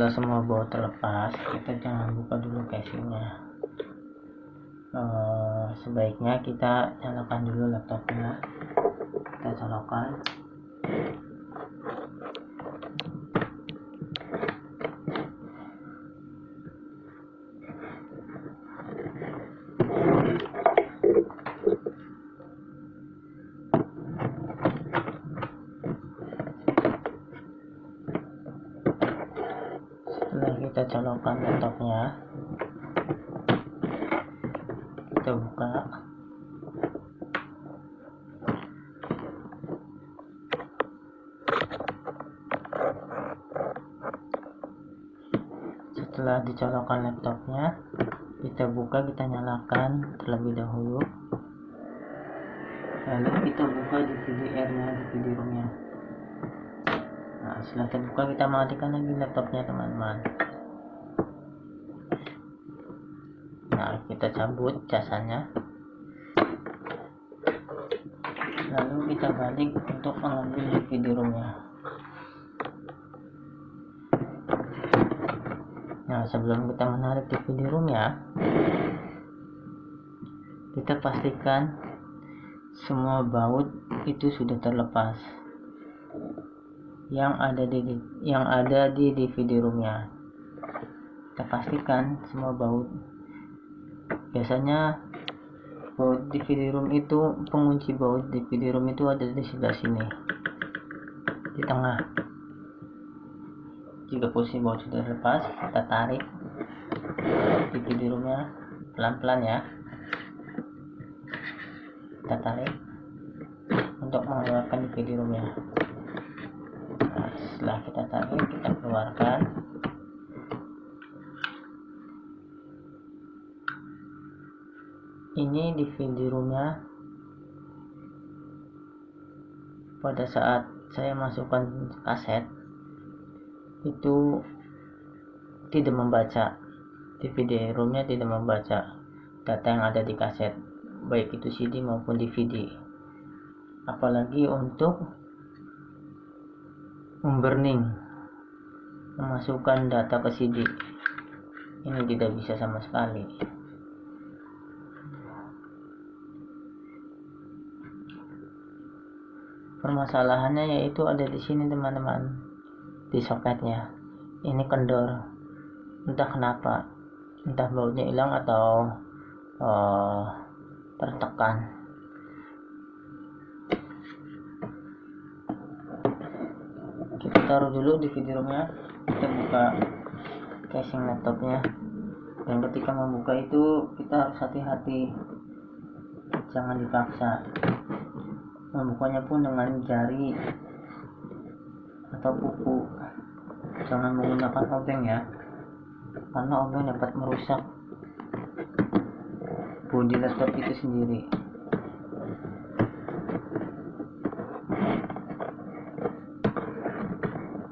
Setelah semua baut terlepas, kita jangan buka dulu casingnya. Sebaiknya kita nyalakan dulu laptopnya. Kita colokkan. Setelah kita colokkan laptopnya, kita buka. Setelah dicolokkan laptopnya, kita buka, kita nyalakan terlebih dahulu. Lalu kita buka DVD-R-nya, DVD ROM-nya. Nah, setelah terbuka, kita matikan lagi laptopnya, teman-teman. Nah, kita cabut casannya. Lalu kita balik untuk mengambil DVD ROM-nya. Nah, sebelum kita menarik DVD ROM-nya, kita pastikan semua baut itu sudah terlepas yang ada di DVD ROM-nya. Kita pastikan semua baut. Biasanya baut DVD ROM itu, pengunci baut DVD ROM itu ada di sebelah sini, di tengah. Jika posisi baut sudah lepas, kita tarik DVD ROM-nya pelan-pelan ya. Kita tarik untuk mengeluarkan DVD ROM-nya. Nah, setelah kita tarik, kita keluarkan. Ini DVD ROM-nya. Pada saat saya masukkan kaset, itu tidak membaca, DVD ROM-nya tidak membaca data yang ada di kaset, baik itu CD maupun DVD. Apalagi untuk memburning, memasukkan data ke CD, ini tidak bisa sama sekali. Permasalahannya yaitu ada di sini, teman-teman, di soketnya. Ini kendor, entah kenapa, entah bautnya hilang atau tertekan. Kita taruh dulu di DVD ROM-nya. Kita buka casing laptopnya, dan ketika membuka itu kita harus hati-hati, jangan dipaksa. Membukanya pun dengan jari atau kuku, jangan menggunakan obeng ya, karena obeng dapat merusak bodi laptop itu sendiri.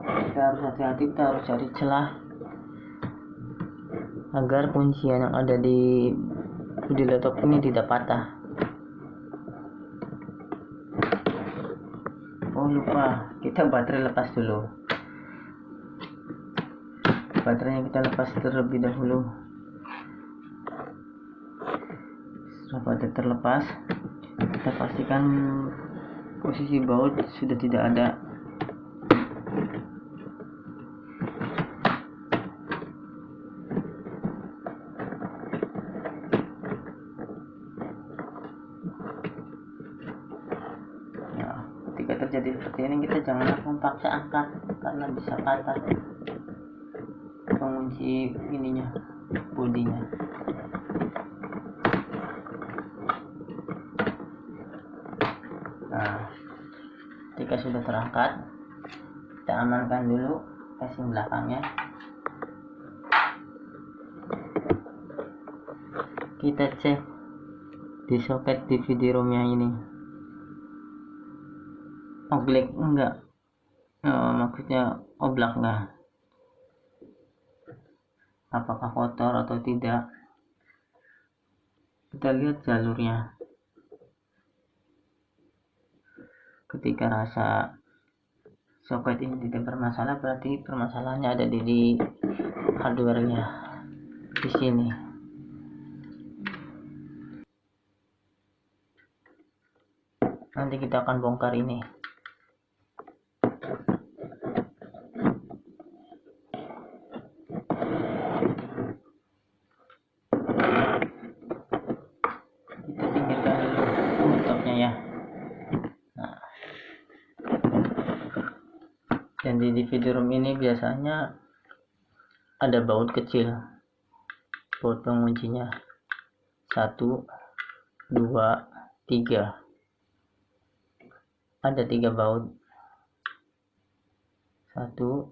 Kita harus hati-hati, kita harus cari celah agar kuncian yang ada di laptop ini tidak patah. Oh lupa, kita baterai lepas dulu. Baterainya kita lepas terlebih dahulu. Setelah baterai terlepas, kita pastikan posisi baut sudah tidak ada. Ketika terjadi seperti ini, kita jangan langsung paksa angkat karena bisa patah pengunci ininya, bodinya. Nah, ketika sudah terangkat, kita amankan dulu casing belakangnya. Kita cek di soket DVD ROM-nya ini oblek enggak, maksudnya oblak enggak, apakah kotor atau tidak. Kita lihat jalurnya. Ketika rasa soket ini tidak bermasalah, berarti permasalahannya ada di hardware-nya di sini. Nanti kita akan bongkar ini. Kita pinggirkan dulu laptopnya ya. Nah, dan di DVD-ROM ini biasanya ada baut kecil, baut penguncinya 1, 2, 3. Ada 3 baut, 1, 2,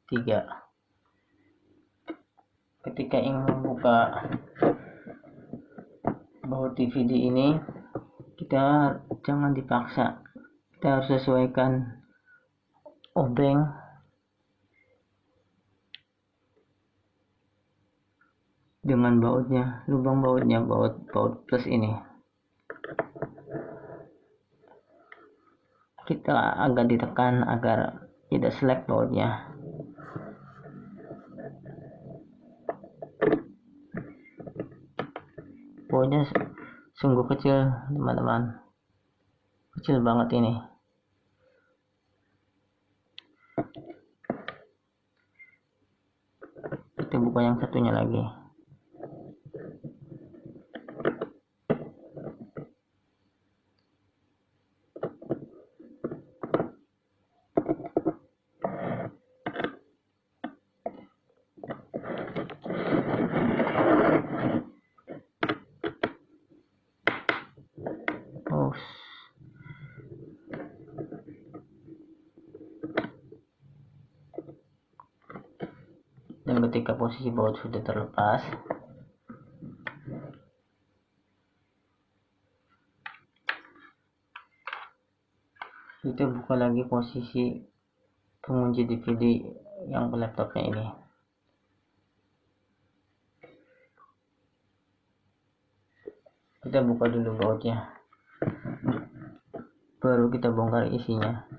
3. Ketika ingin membuka baut DVD ini, kita jangan dipaksa, kita harus sesuaikan obeng dengan bautnya, lubang bautnya, baut plus ini. Kita agak ditekan agar tidak selek bautnya. Bautnya sungguh kecil teman-teman, kecil banget ini. Kita buka yang satunya lagi. Dan ketika posisi baut sudah terlepas, kita buka lagi posisi pengunci DVD yang ke laptopnya ini. Kita buka dulu bautnya, baru kita bongkar isinya.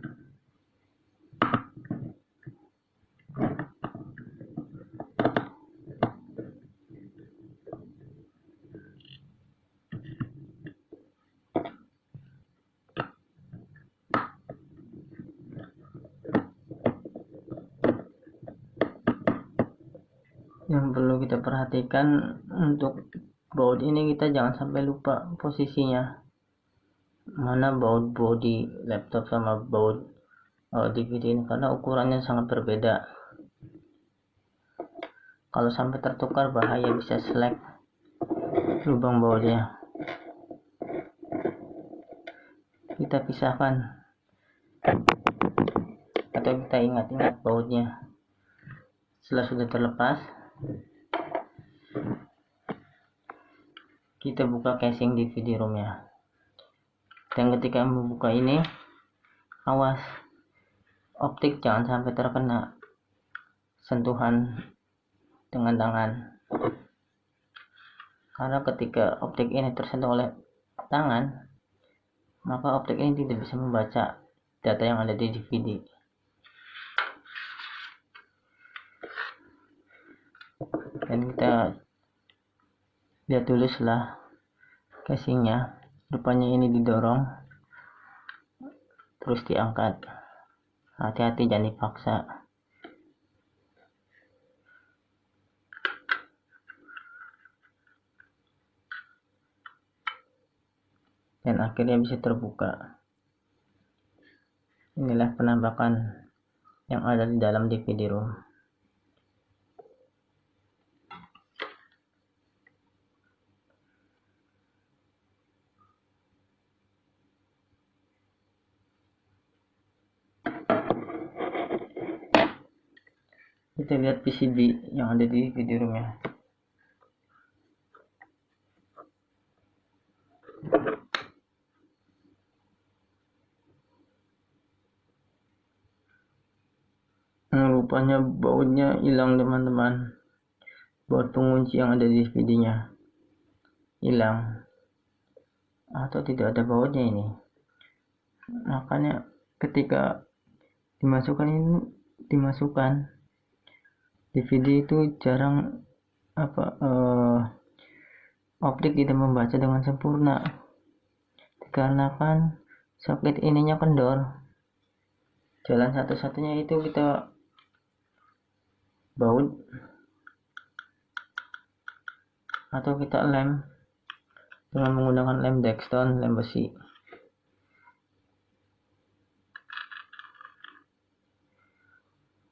Yang perlu kita perhatikan untuk baut ini, kita jangan sampai lupa posisinya, mana baut body laptop sama baut DVD ini, karena ukurannya sangat berbeda. Kalau sampai tertukar bahaya, bisa selek lubang bautnya. Kita pisahkan atau kita ingat-ingat bautnya. Setelah sudah terlepas, kita buka casing DVD-ROM-nya. Dan ketika membuka ini, awas optik jangan sampai terkena sentuhan dengan tangan, karena ketika optik ini tersentuh oleh tangan, maka optik ini tidak bisa membaca data yang ada di DVD. Dan kita lihat dulu setelah casingnya, rupanya ini didorong terus diangkat. Hati-hati, jangan dipaksa. Dan akhirnya bisa terbuka. Inilah penampakan yang ada di dalam DVD-ROM. Kita lihat PCB yang ada di DVD-ROM-nya. Rupanya bautnya hilang teman-teman. Baut pengunci yang ada di DVD-nya hilang, atau tidak ada bautnya ini. Makanya ketika dimasukkan. DVD itu jarang optik tidak membaca dengan sempurna dikarenakan soket ininya kendor. Jalan satu-satunya itu kita baut atau kita lem dengan menggunakan lem Dexton, lem besi.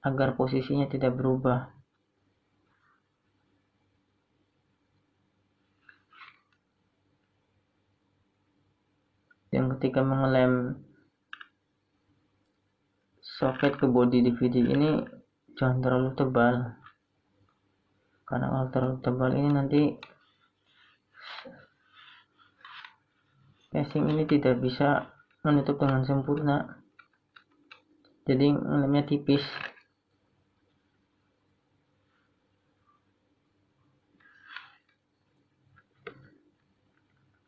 Agar posisinya tidak berubah. Dan ketika mengelem soket ke bodi DVD ini jangan terlalu tebal, karena kalau terlalu tebal ini nanti casing ini tidak bisa menutup dengan sempurna, jadi ngelemnya tipis.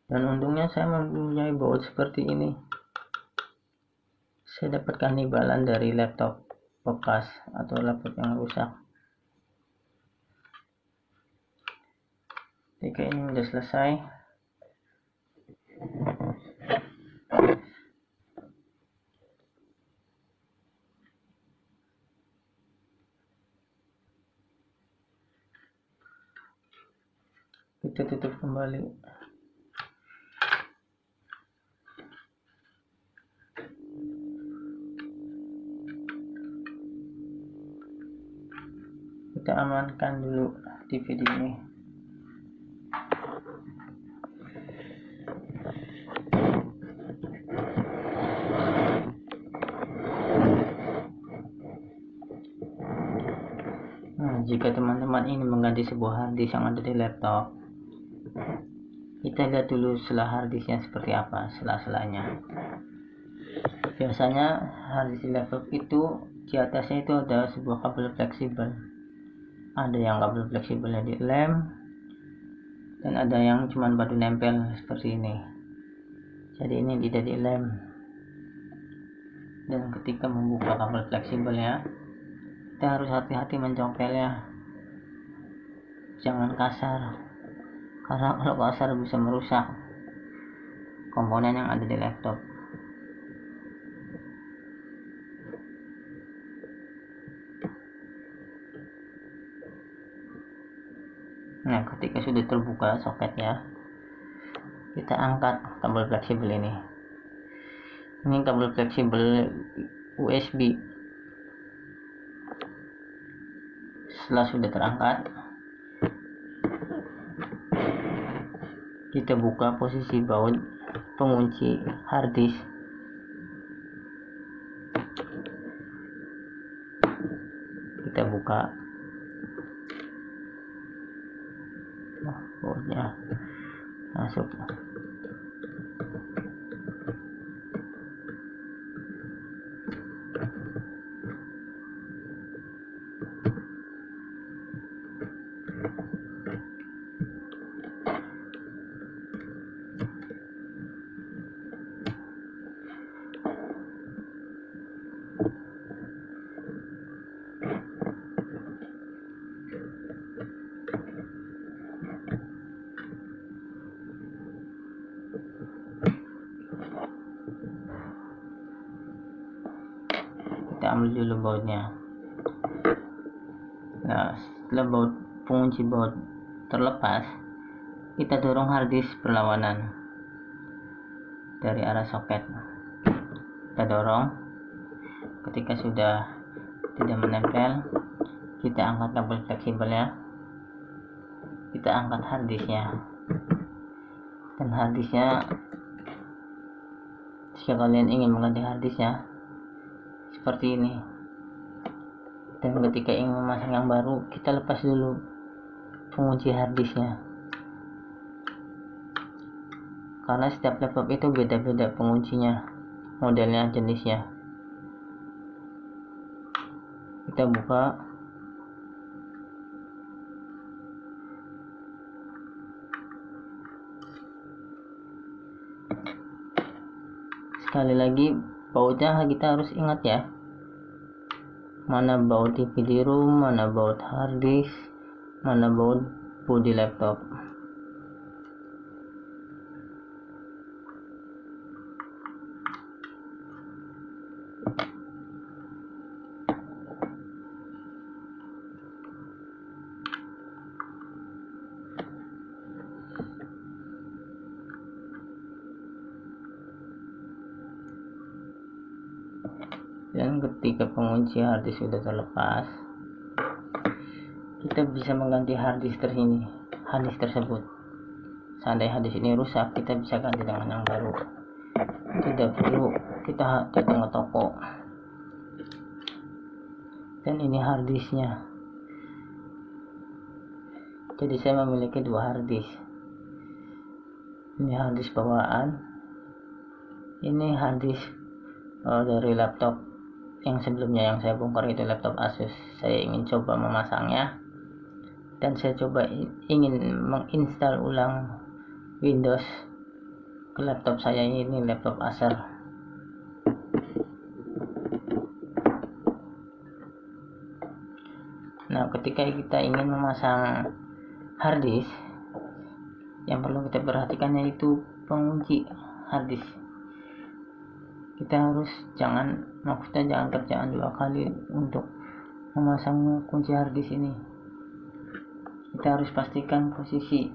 Dan untungnya saya mempunyai baut seperti ini. Saya dapatkan imbalan dari laptop bekas atau laptop yang rusak. Jika ini sudah selesai, kita tutup kembali. Kita amankan dulu DVD ini. Nah, jika teman-teman ini mengganti sebuah harddisk yang ada di laptop, kita lihat dulu sela harddisknya seperti apa, sela-selanya. Biasanya harddisk di laptop itu di atasnya itu ada sebuah kabel fleksibel. Ada yang kabel fleksibelnya di lem, dan ada yang cuma batu nempel seperti ini. Jadi ini tidak di lem. Dan ketika membuka kabel fleksibelnya, kita harus hati-hati mencongkelnya. Jangan kasar, karena kalau kasar bisa merusak komponen yang ada di laptop. Nah, ketika sudah terbuka soketnya, kita angkat kabel fleksibel ini. Ini kabel fleksibel USB. Setelah sudah terangkat, kita buka posisi baut pengunci harddisk. Kita buka. Bautnya masuk. Kita ambil dulu bautnya. Nah, setelah pengunci baut terlepas, kita dorong harddisk berlawanan dari arah soket. Kita dorong. Ketika sudah tidak menempel, kita angkat kabel fleksibelnya, kita angkat harddisknya. Dan harddisknya, jika kalian ingin mengganti harddisknya, seperti ini. Dan ketika ingin memasang yang baru, kita lepas dulu pengunci harddisknya, karena setiap laptop itu beda-beda penguncinya, modelnya, jenisnya. Kita buka. Sekali lagi, bautnya kita harus ingat ya, mana baut DVD-ROM, mana baut hard disk, mana baut bodi laptop. Dan ketika pengunci harddisk sudah terlepas, kita bisa mengganti harddisk tersebut. Seandainya harddisk ini rusak, kita bisa ganti dengan yang baru. Tidak perlu kita datang ke toko. Dan ini harddisknya. Jadi saya memiliki 2 harddisk. Ini harddisk bawaan. Ini harddisk dari laptop yang sebelumnya yang saya bongkar, itu laptop Asus. Saya ingin coba memasangnya, dan saya coba ingin menginstal ulang Windows ke laptop saya ini, laptop Acer. Nah, ketika kita ingin memasang harddisk, yang perlu kita perhatikan yaitu pengunci harddisk. Kita harus jangan kerjaan 2 kali untuk memasang kunci harddisk ini. Kita harus pastikan posisi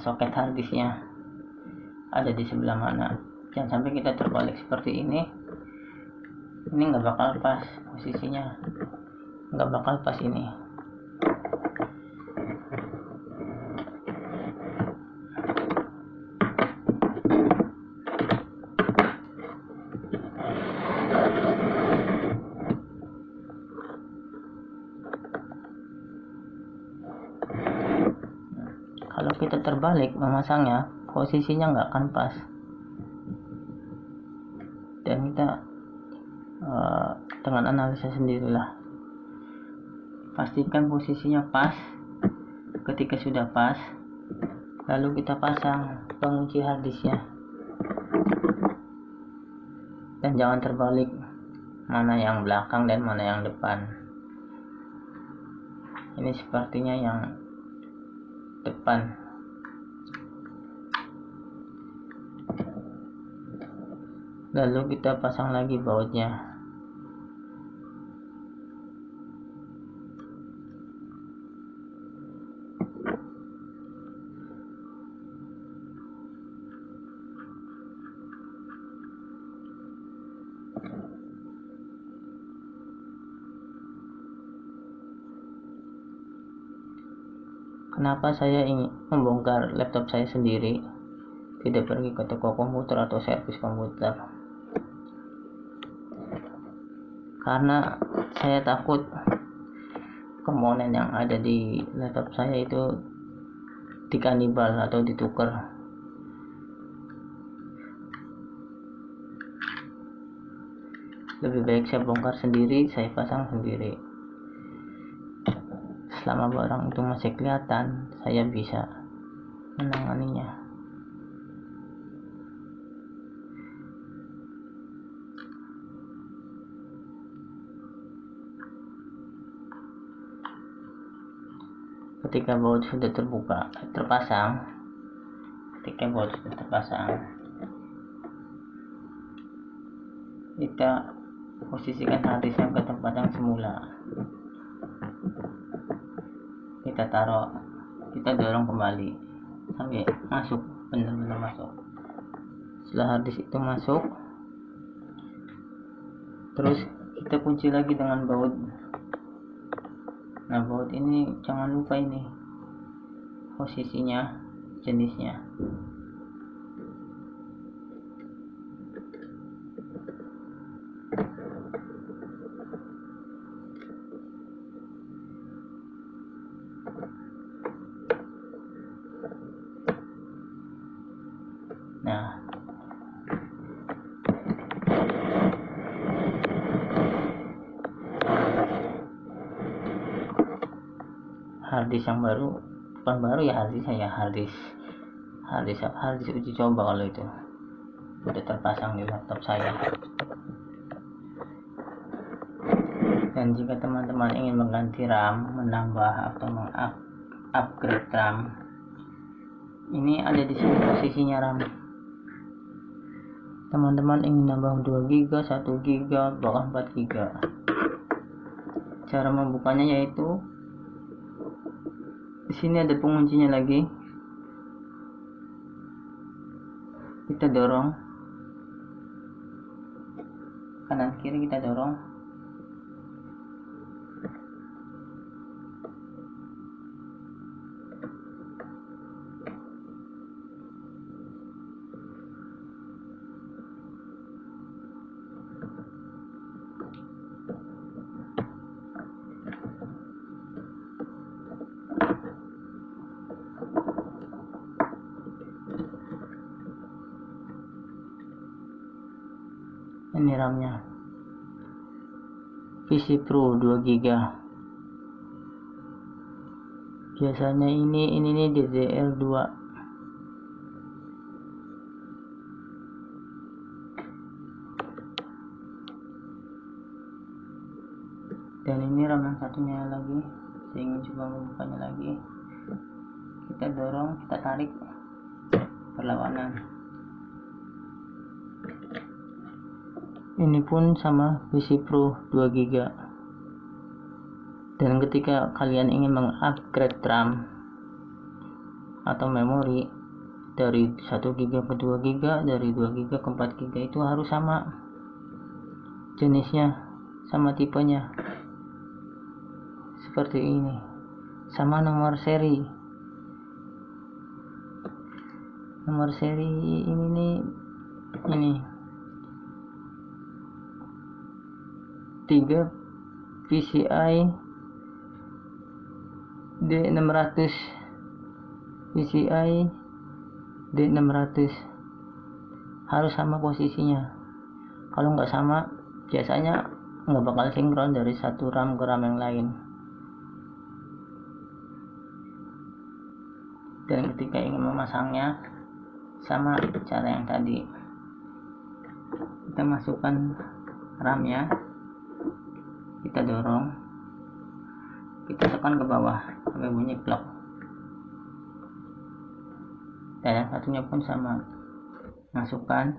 soket harddisknya ada di sebelah mana. Jangan sampai kita terbalik seperti ini nggak bakal pas posisinya, nggak bakal pas ini. Kalau kita terbalik memasangnya, posisinya nggak akan pas, dan kita dengan analisa sendirilah. Pastikan posisinya pas. Ketika sudah pas, lalu kita pasang pengunci harddisknya, dan jangan terbalik, mana yang belakang dan mana yang depan. Ini sepertinya yang depan. Lalu kita pasang lagi bautnya. Kenapa saya ingin membongkar laptop saya sendiri, tidak pergi ke toko komputer atau servis komputer? Karena saya takut komponen yang ada di laptop saya itu dikanibal atau ditukar. Lebih baik saya bongkar sendiri, saya pasang sendiri. Selama barang itu masih kelihatan, saya bisa menanganinya. Ketika baut sudah terpasang, kita posisikan harddisknya ke tempat yang semula. Kita dorong kembali sampai masuk, benar-benar masuk. Setelah harddisk itu masuk, terus kita kunci lagi dengan baut. Nah, baut ini jangan lupa ini posisinya, jenisnya. Nah, harddisk yang baru, bukan baru ya, harddisk uji coba kalau itu udah terpasang di laptop saya. Dan jika teman-teman ingin mengganti RAM, menambah atau mengupgrade RAM, ini ada di sini posisinya RAM. Teman-teman ingin nambah 2 GB, 1 GB, bahkan 4 GB. Cara membukanya yaitu di sini ada penguncinya lagi. Kita dorong kanan kiri, kita dorong. Ini RAM-nya, PC Pro 2 GB. Biasanya ini nih DDR2. Dan ini RAM yang satunya lagi. Saya ingin coba membukanya lagi. Kita dorong, kita tarik, perlawanan. Ini pun sama, PC Pro 2 GB. Dan ketika kalian ingin mengupgrade RAM atau memori dari 1 GB ke 2 GB, dari 2 GB ke 4 GB, itu harus sama jenisnya, sama tipenya, seperti ini, sama nomor seri. Nomor seri ini nih, ini 3 PCI D600, PCI D600 harus sama posisinya. Kalau nggak sama, biasanya nggak bakal sinkron dari satu RAM ke RAM yang lain. Dan ketika ingin memasangnya, sama cara yang tadi, kita masukkan RAM-nya, kita dorong, kita tekan ke bawah sampai bunyi klok. Dan yang satunya pun sama, masukkan,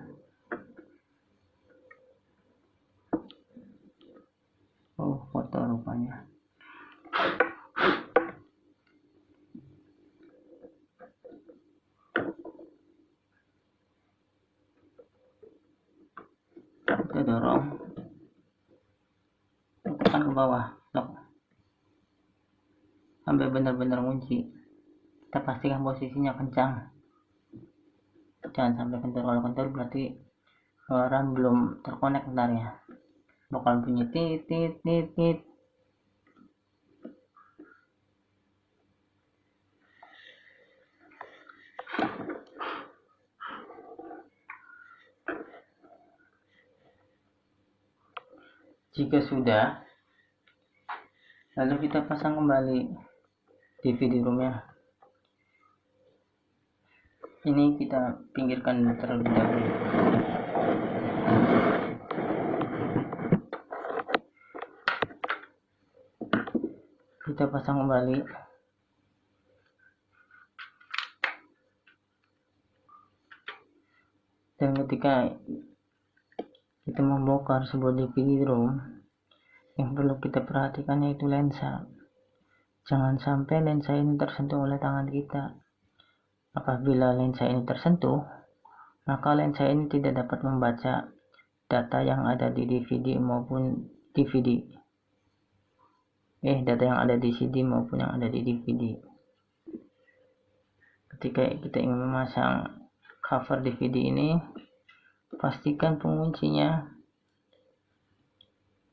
foto rupanya. Kita dorong, tekan ke bawah, lock, sampai benar-benar kunci. Kita pastikan posisinya kencang, jangan sampai kendor. Kalau kendor berarti RAM belum terkonek, ntar ya bakal bunyi tit tit tit tit. Jika sudah, lalu kita pasang kembali DVD roomnya. Ini kita pinggirkan terlebih dahulu. Kita pasang kembali. Dan ketika kita membongkar sebuah DVD room, yang perlu kita perhatikan yaitu lensa. Jangan sampai lensa ini tersentuh oleh tangan kita. Apabila lensa ini tersentuh, maka lensa ini tidak dapat membaca data yang ada di DVD maupun DVD. Data yang ada di CD maupun yang ada di DVD. Ketika kita ingin memasang cover DVD ini, pastikan penguncinya,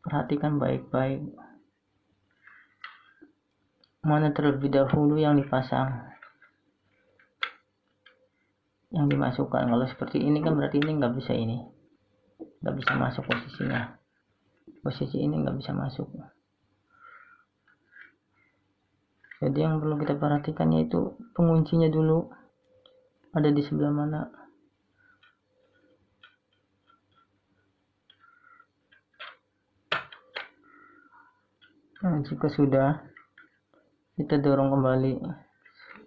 perhatikan baik-baik mana terlebih dahulu yang dipasang, yang dimasukkan. Kalau seperti ini kan berarti ini nggak bisa masuk posisinya. Posisi ini nggak bisa masuk. Jadi yang perlu kita perhatikan yaitu penguncinya dulu ada di sebelah mana. Nah, jika sudah, kita dorong kembali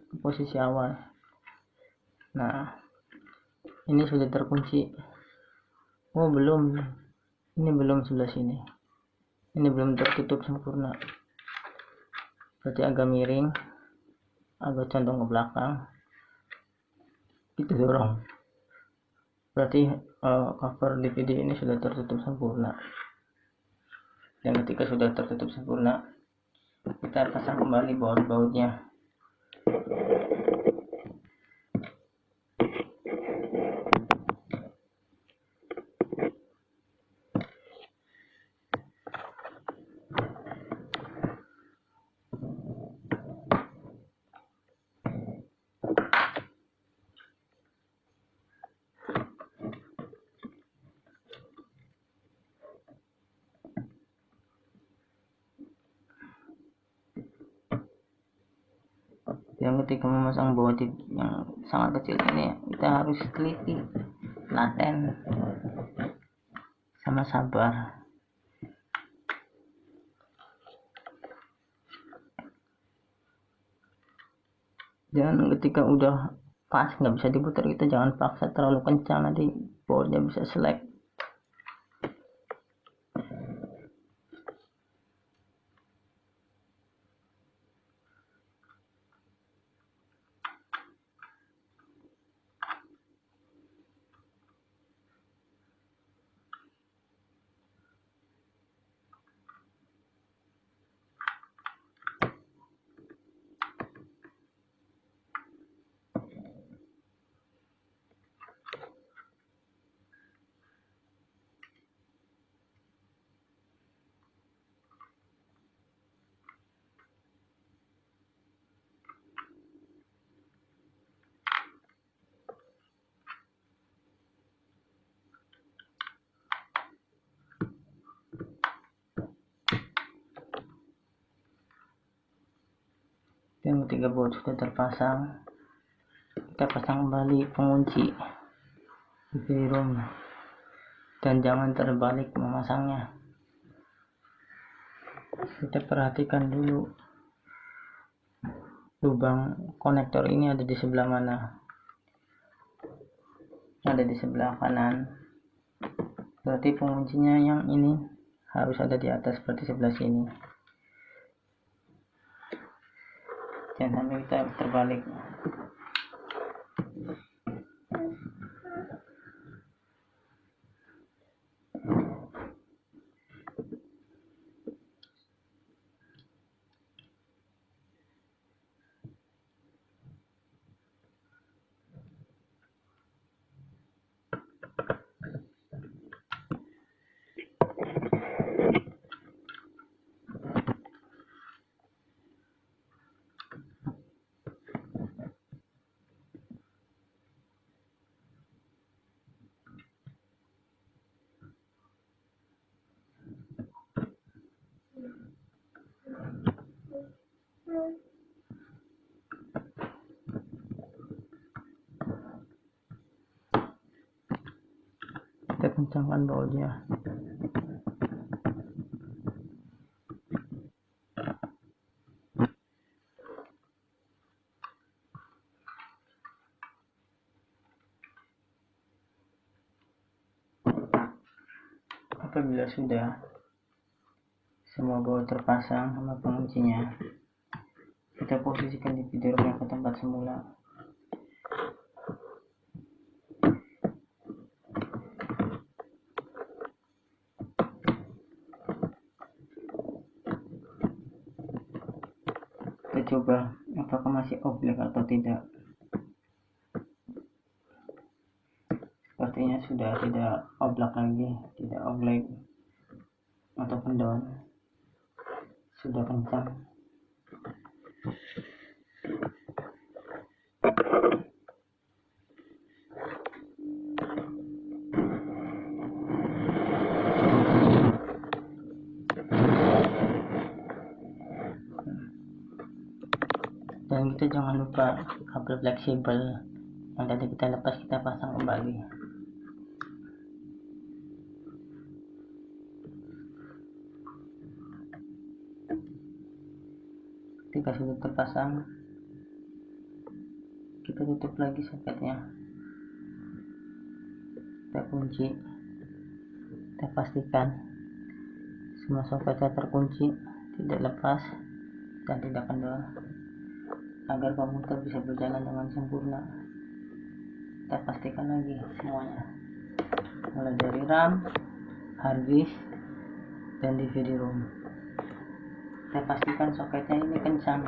ke posisi awal. Nah, ini sudah terkunci. Oh, belum. Ini belum sebelah sini. Ini belum tertutup sempurna. Berarti agak miring, agak condong ke belakang. Kita dorong. Berarti cover DVD ini sudah tertutup sempurna. Dan ketika sudah tertutup sempurna, kita pasang kembali baut-bautnya. Yang ketika memasang baut yang sangat kecil ini, kita harus teliti, laten, sama sabar. Jangan ketika udah pas nggak bisa diputar, kita jangan paksa terlalu kencang, nanti bautnya bisa selek. Dan ketika baut sudah terpasang, kita pasang kembali pengunci di room, dan jangan terbalik memasangnya. Kita perhatikan dulu lubang konektor ini ada di sebelah mana. Ada di sebelah kanan, berarti penguncinya yang ini harus ada di atas, seperti sebelah sini. Jangan sampai kita terbalik. Kita kencangkan bautnya. Apabila sudah semua baut terpasang sama penguncinya, kita posisikan di video room ke tempat semula. Kita coba apakah masih oblek atau tidak. Sepertinya sudah tidak oblak lagi, tidak oblek ataupun down, sudah kencang. Dan kita jangan lupa kabel fleksibel yang tadi kita lepas, kita pasang kembali. Ketika sudah terpasang, kita tutup lagi soketnya, kita kunci, kita pastikan semua soketnya terkunci, tidak lepas dan tidak kendor, agar komputer bisa berjalan dengan sempurna. Kita pastikan lagi semuanya, mulai dari RAM, hard disk, dan DVD ROM. Kita pastikan soketnya ini kencang,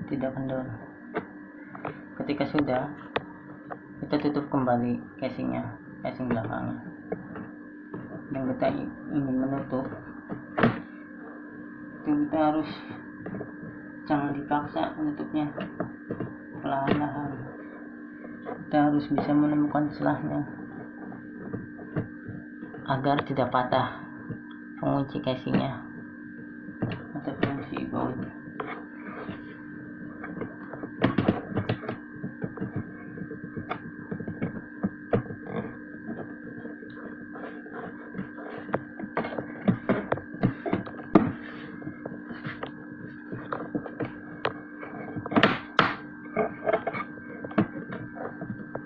tidak kendor. Ketika sudah, kita tutup kembali casingnya, casing belakangnya. Dan kita ingin menutup, itu kita harus jangan dipaksa menutupnya, perlahan-lahan. Kita harus bisa menemukan celahnya agar tidak patah pengunci casingnya atau pengunci baut.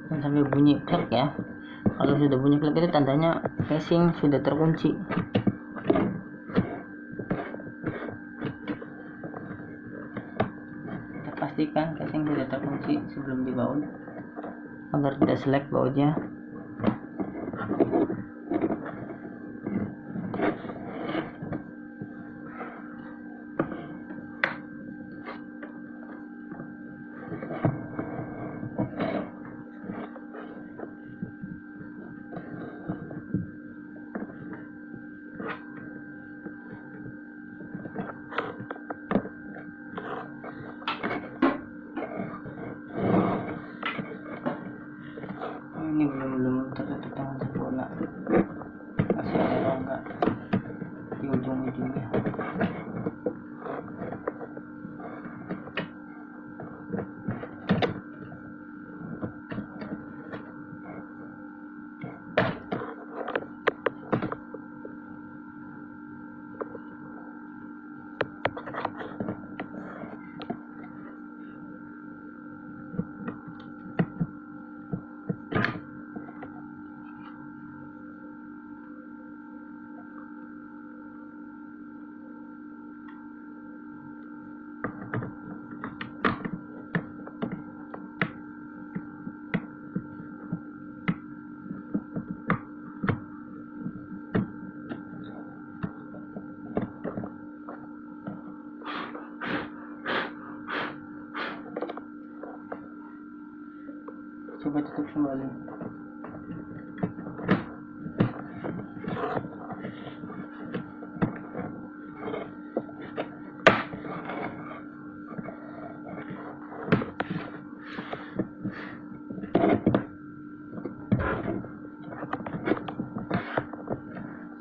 Dan sampai bunyi klik ya. Kalau sudah bunyi klik itu tandanya casing sudah terkunci. Kita pastikan casing sudah terkunci sebelum dibaut agar tidak selek bautnya. Ini belum tertutup dengan sempurna, masih ada rongga di ujung-ujungnya. Coba tutup kembali.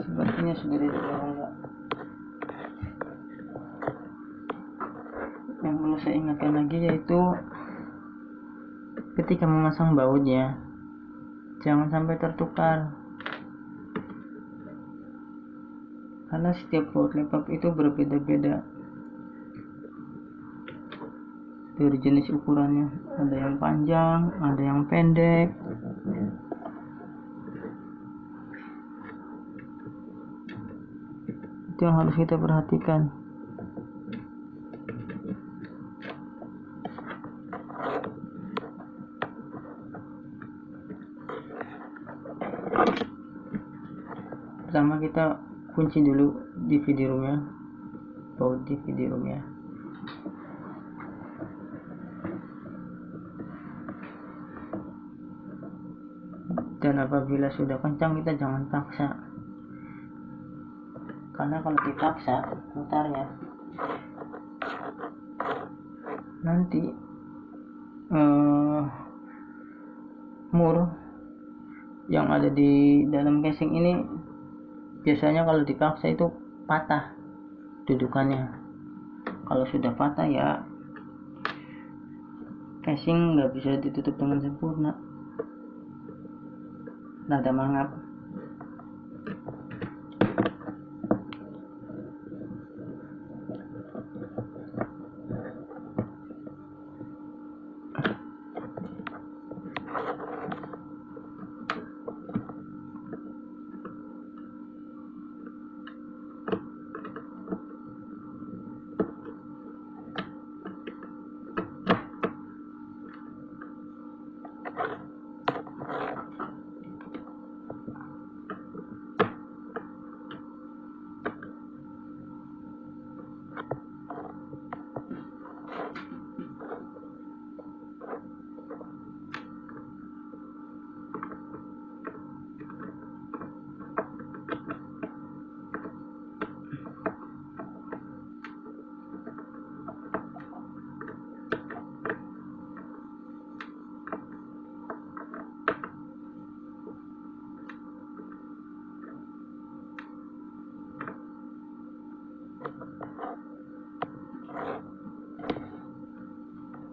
Sepertinya sudah ada rongga. Yang perlu saya ingatkan lagi yaitu ketika memasang bautnya jangan sampai tertukar, karena setiap baut laptop itu berbeda-beda dari jenis ukurannya, ada yang panjang, ada yang pendek. Itu yang harus kita perhatikan. Pertama kita kunci dulu DVD roomnya, baut DVD roomnya. Dan apabila sudah kencang kita jangan paksa, karena kalau dipaksa mutarnya nanti mur yang ada di dalam casing ini biasanya kalau dipaksa itu patah dudukannya. Kalau sudah patah ya casing nggak bisa ditutup dengan sempurna, nada mangap.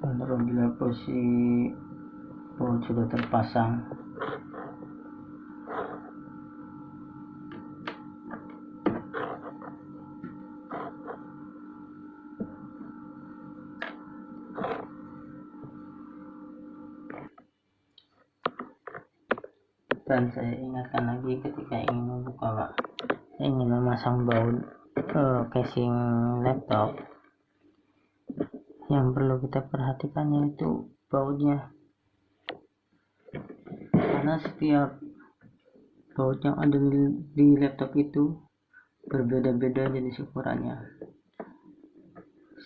Apabila posisi baut sudah terpasang, dan saya ingatkan lagi ketika ingin membuka, ingin memasang baut ke casing laptop, yang perlu kita perhatikan yaitu bautnya, karena setiap baut yang ada di laptop itu berbeda-beda jenis ukurannya.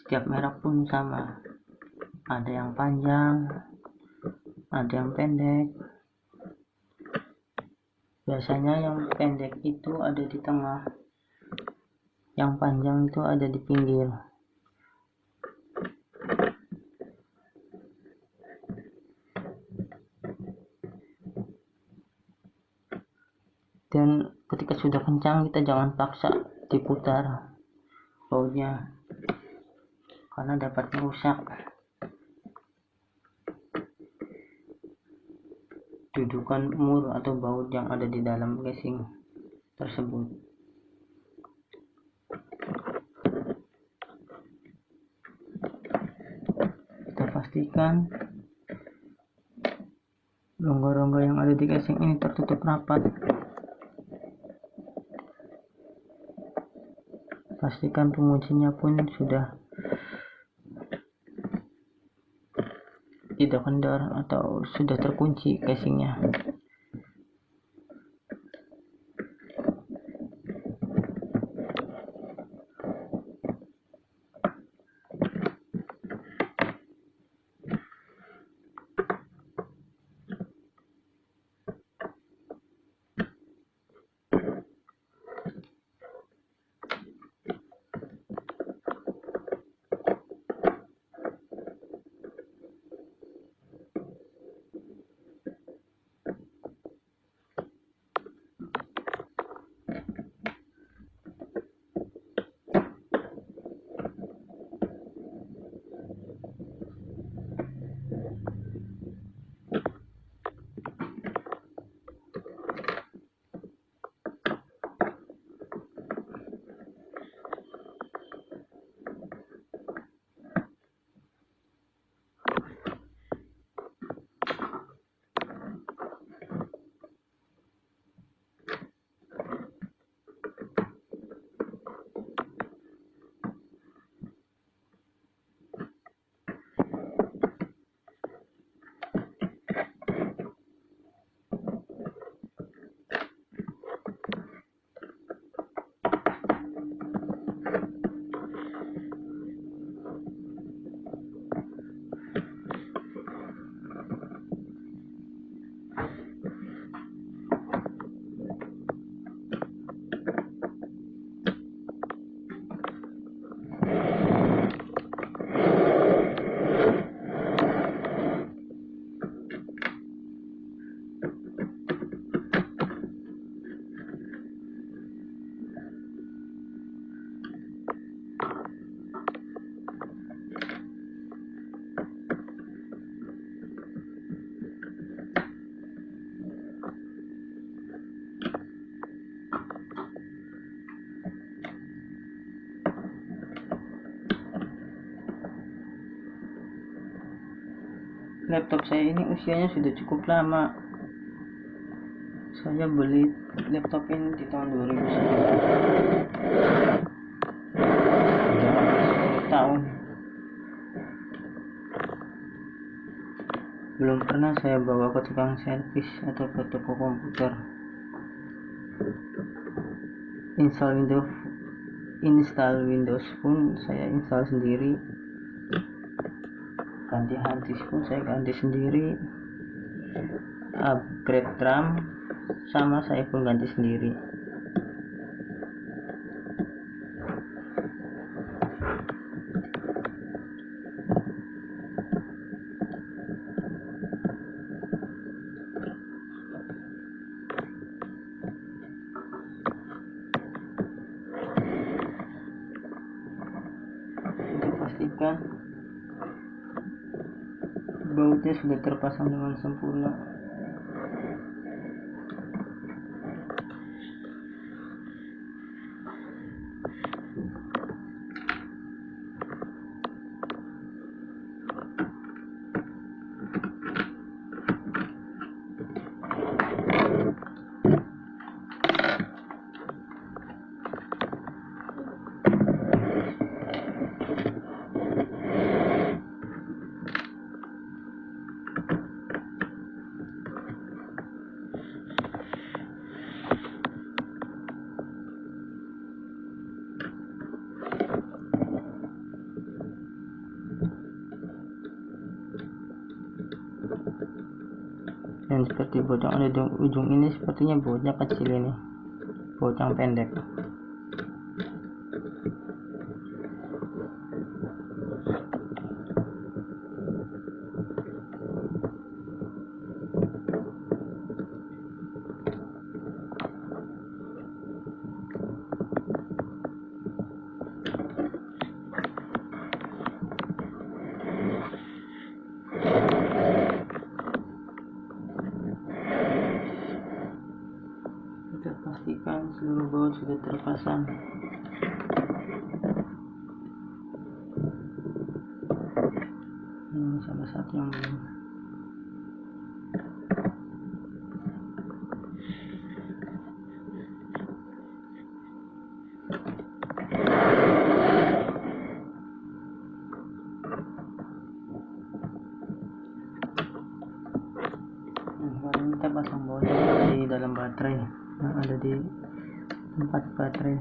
Setiap merek pun sama, ada yang panjang, ada yang pendek. Biasanya yang pendek itu ada di tengah, yang panjang itu ada di pinggir. Dan ketika sudah kencang, kita jangan paksa diputar bautnya, karena dapat merusak dudukan mur atau baut yang ada di dalam casing tersebut. Kita pastikan rongga-rongga yang ada di casing ini tertutup rapat. Pastikan penguncinya pun sudah tidak kendor atau sudah terkunci casingnya. Laptop saya ini usianya sudah cukup lama. Saya beli laptop ini di tahun 2009. Sudah 10 tahun. Belum pernah saya bawa ke tukang servis atau ke toko komputer. Install Windows pun saya install sendiri. Ganti hard disk pun saya ganti sendiri. Upgrade RAM sama saya pun ganti sendiri. Kita pastikan bautnya sudah terpasang dengan sempurna. Dan seperti baut yang ada di ujung ini, sepertinya bautnya kecil ini, baut yang pendek. Kita pastikan seluruh baut sudah terpasang. Ini salah satu yang belum. Sekarang kita pasang baut di dalam baterai yang ada di tempat baterai.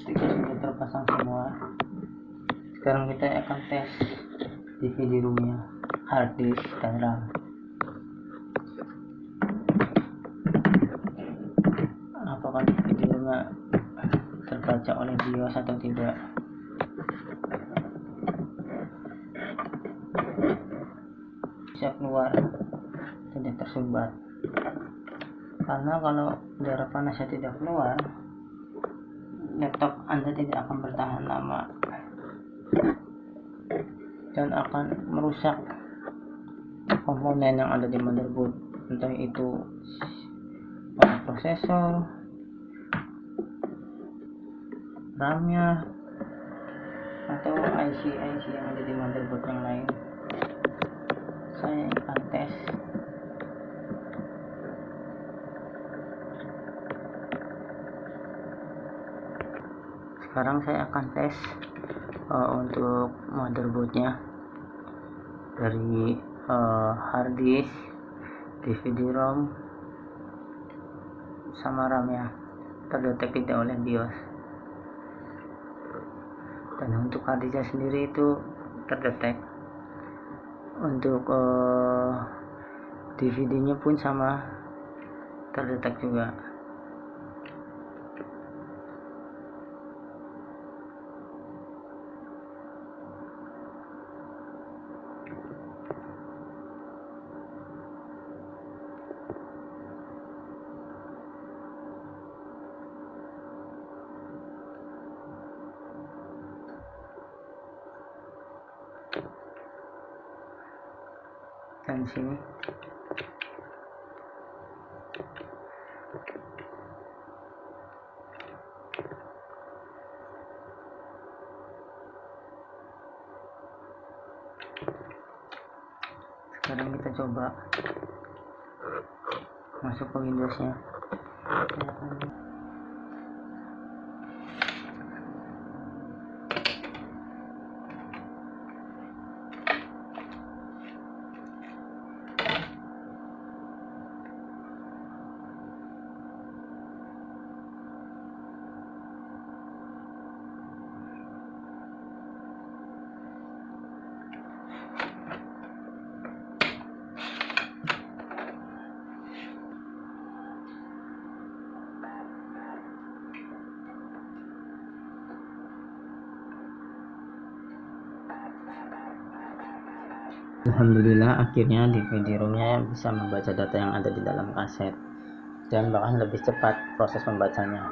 Ketika sudah terpasang semua, sekarang kita akan tes DVD roomnya, hard disk dan RAM. Apakah videonya terbaca oleh BIOS atau tidak? Bisa keluar, tidak tersumbat. Karena kalau udara panasnya tidak keluar, laptop Anda tidak akan bertahan lama dan akan merusak komponen yang ada di motherboard, entah itu prosesor, RAM-nya, atau IC yang ada di motherboard yang lain. saya akan tes. Sekarang saya akan tes untuk motherboardnya dari hard disk, DVD-ROM sama RAM-nya terdetek tidak oleh BIOS. Dan untuk hard disknya sendiri itu terdetek. Untuk DVD-nya pun sama, terdetek juga. Dan sini sekarang kita coba masuk ke Windowsnya. Alhamdulillah akhirnya DVD-ROM-nya bisa membaca data yang ada di dalam kaset, dan bahkan lebih cepat proses membacanya.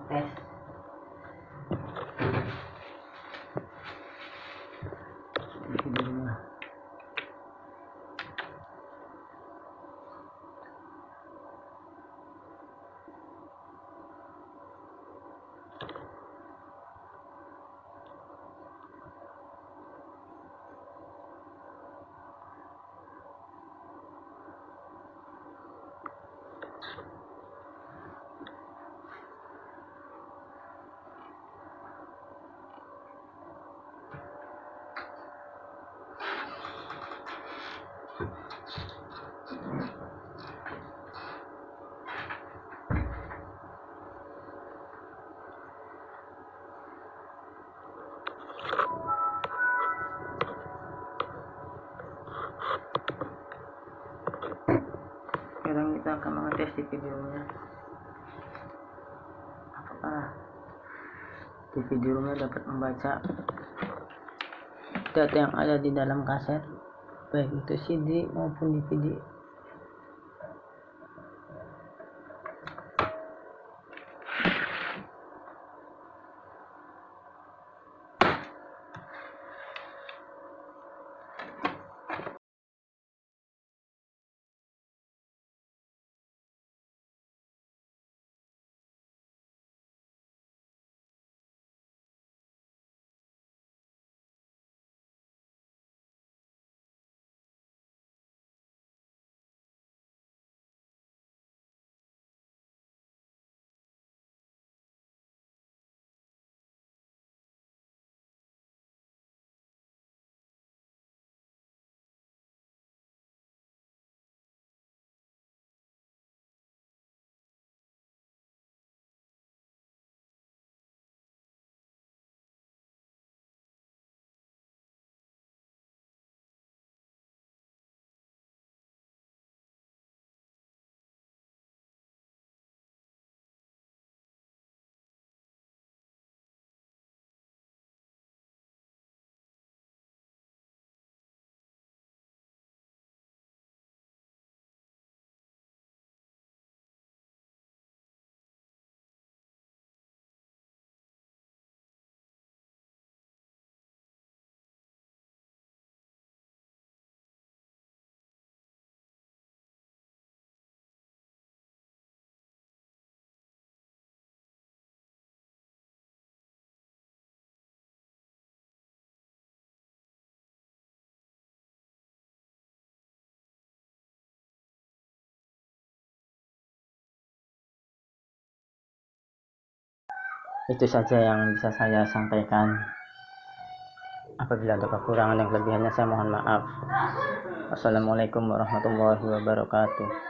Tes. DVD-nya. sekarang kita akan mengetes di videonya apakah di videonya dapat membaca data yang ada di dalam kaset, baik itu CD maupun DVD. Itu saja yang bisa saya sampaikan. Apabila ada kekurangan dan kelebihannya saya mohon maaf. Wassalamualaikum warahmatullahi wabarakatuh.